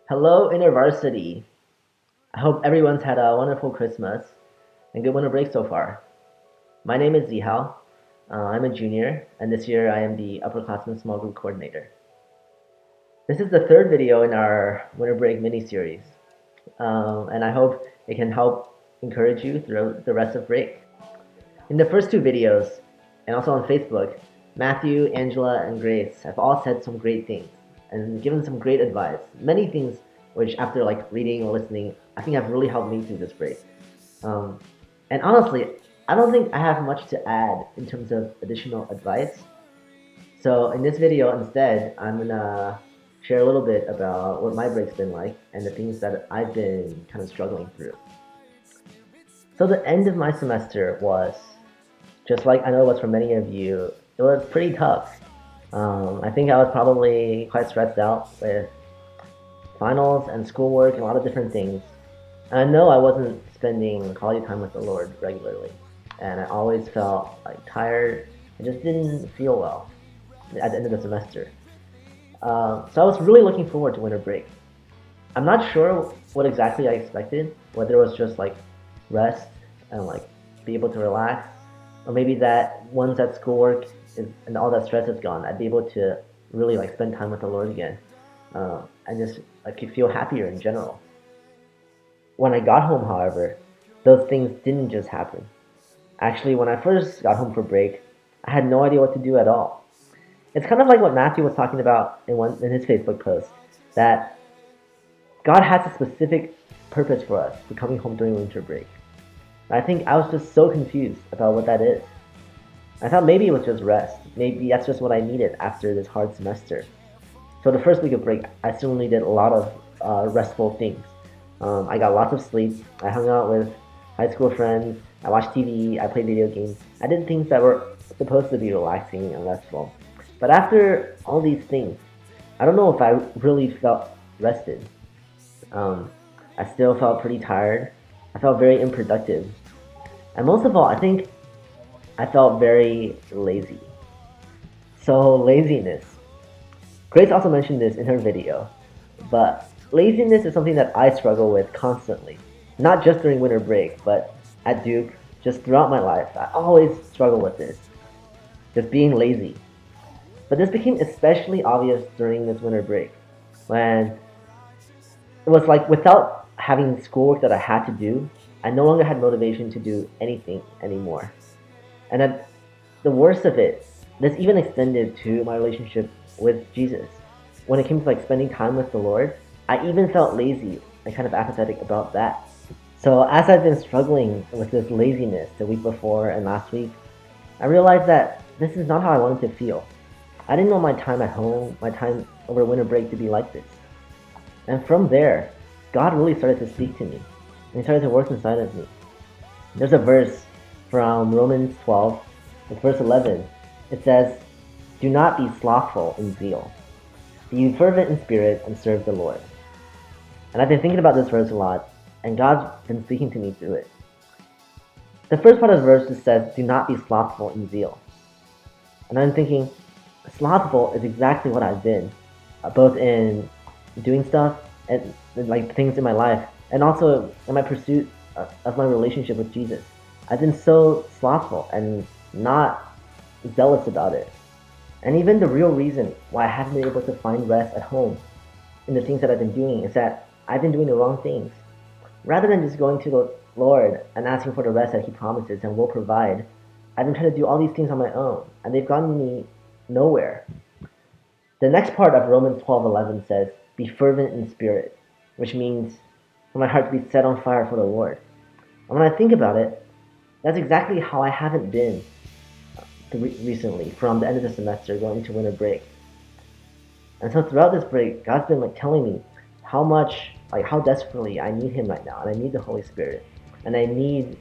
Hello, InterVarsity. I hope everyone's had a wonderful Christmas and good winter break so far. My name is Zihao. I'm a junior, and this year I am the upperclassmen small group coordinator. This is the third video in our winter break mini-series, and I hope it can help encourage you throughout the rest of break. In the first two videos, and also on Facebook, Matthew, Angela, and Grace have all said some great things and given some great advice. Many things which, after reading or listening, I think have really helped me through this break. Um, and honestly, I don't think I have much to add in terms of additional advice. So in this video, instead, I'm gonna share a little bit about what my break's been like and the things that I've been kind of struggling through. So the end of my semester was, just like I know it was for many of you, it was pretty tough. I think I was probably quite stressed out with finals and schoolwork and a lot of different things. And I know I wasn't spending quality time with the Lord regularly, and I always felt tired. I just didn't feel well at the end of the semester. So I was really looking forward to winter break. I'm not sure what exactly I expected, whether it was just rest and be able to relax, or maybe that once that schoolwork and all that stress is gone, I'd be able to really spend time with the Lord again, and just feel happier in general. When I got home, however, those things didn't just happen. Actually, when I first got home for break, I had no idea what to do at all. It's kind of like what Matthew was talking about in his Facebook post, that God has a specific purpose for us for coming home during winter break. I think I was just so confused about what that is. I thought maybe it was just rest. Maybe that's just what I needed after this hard semester. So the first week of break, I certainly did a lot of restful things. I got lots of sleep. I hung out with high school friends. I watched TV. I played video games. I did things that were supposed to be relaxing and restful. But after all these things, I don't know if I really felt rested. I still felt pretty tired. I felt very unproductive. And most of all, I think I felt very lazy. So laziness. Grace also mentioned this in her video, but laziness is something that I struggle with constantly. Not just during winter break, but at Duke, just throughout my life. I always struggle with this. Just being lazy. But this became especially obvious during this winter break, when it was without having schoolwork that I had to do, I no longer had motivation to do anything anymore. And at the worst of it, this even extended to my relationship with Jesus. When it came to spending time with the Lord, I even felt lazy and kind of apathetic about that. So as I've been struggling with this laziness the week before and last week, I realized that this is not how I wanted to feel. I didn't want my time at home, my time over winter break to be like this. And from there, God really started to speak to me, and He started to work inside of me. There's a verse from Romans 12, with verse 11. It says, "Do not be slothful in zeal. Be fervent in spirit and serve the Lord." And I've been thinking about this verse a lot, and God's been speaking to me through it. The first part of the verse just says, "Do not be slothful in zeal." And I'm thinking, slothful is exactly what I've been, both in doing stuff and things in my life, and also in my pursuit of my relationship with Jesus. I've been so slothful and not zealous about it. And even the real reason why I haven't been able to find rest at home in the things that I've been doing is that I've been doing the wrong things. Rather than just going to the Lord and asking for the rest that He promises and will provide, I've been trying to do all these things on my own, and they've gotten me nowhere. The next part of Romans 12:11 says, "Be fervent in spirit," which means for my heart to be set on fire for the Lord. And when I think about it, that's exactly how I haven't been recently, from the end of the semester going into winter break. And so throughout this break, God's been telling me how much, how desperately I need Him right now, and I need the Holy Spirit, and I need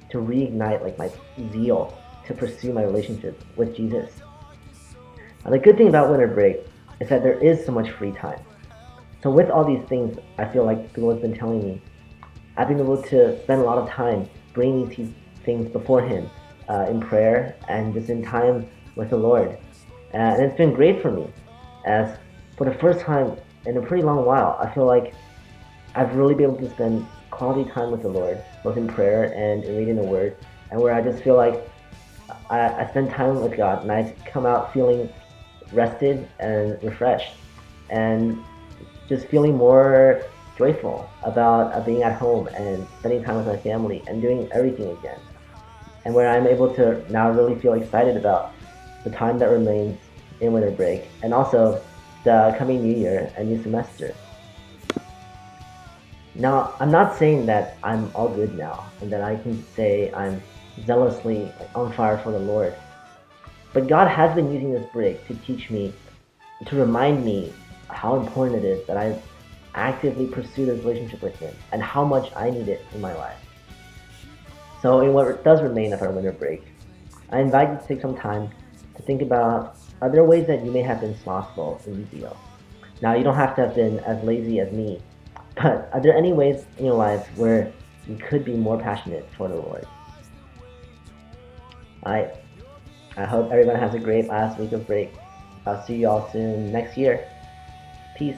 to reignite my zeal to pursue my relationship with Jesus. And the good thing about winter break is that there is so much free time. So with all these things, I feel like the Lord's been telling me, I've been able to spend a lot of time bringing these things before Him in prayer and just in time with the Lord. And it's been great for me, as for the first time in a pretty long while. I feel like I've really been able to spend quality time with the Lord, both in prayer and in reading the Word, and where I just feel like I spend time with God and I come out feeling rested and refreshed and just feeling more joyful about being at home and spending time with my family and doing everything again. And where I'm able to now really feel excited about the time that remains in winter break and also the coming new year and new semester. Now, I'm not saying that I'm all good now and that I can say I'm zealously on fire for the Lord. But God has been using this break to teach me, to remind me how important it is that I actively pursue this relationship with Him and how much I need it in my life. So, in what does remain of our winter break, I invite you to take some time to think about other ways that you may have been slothful in zeal. Now, you don't have to have been as lazy as me, but are there any ways in your life where you could be more passionate for the Lord? I I hope everyone has a great last week of break. I'll see you all soon next year. Peace.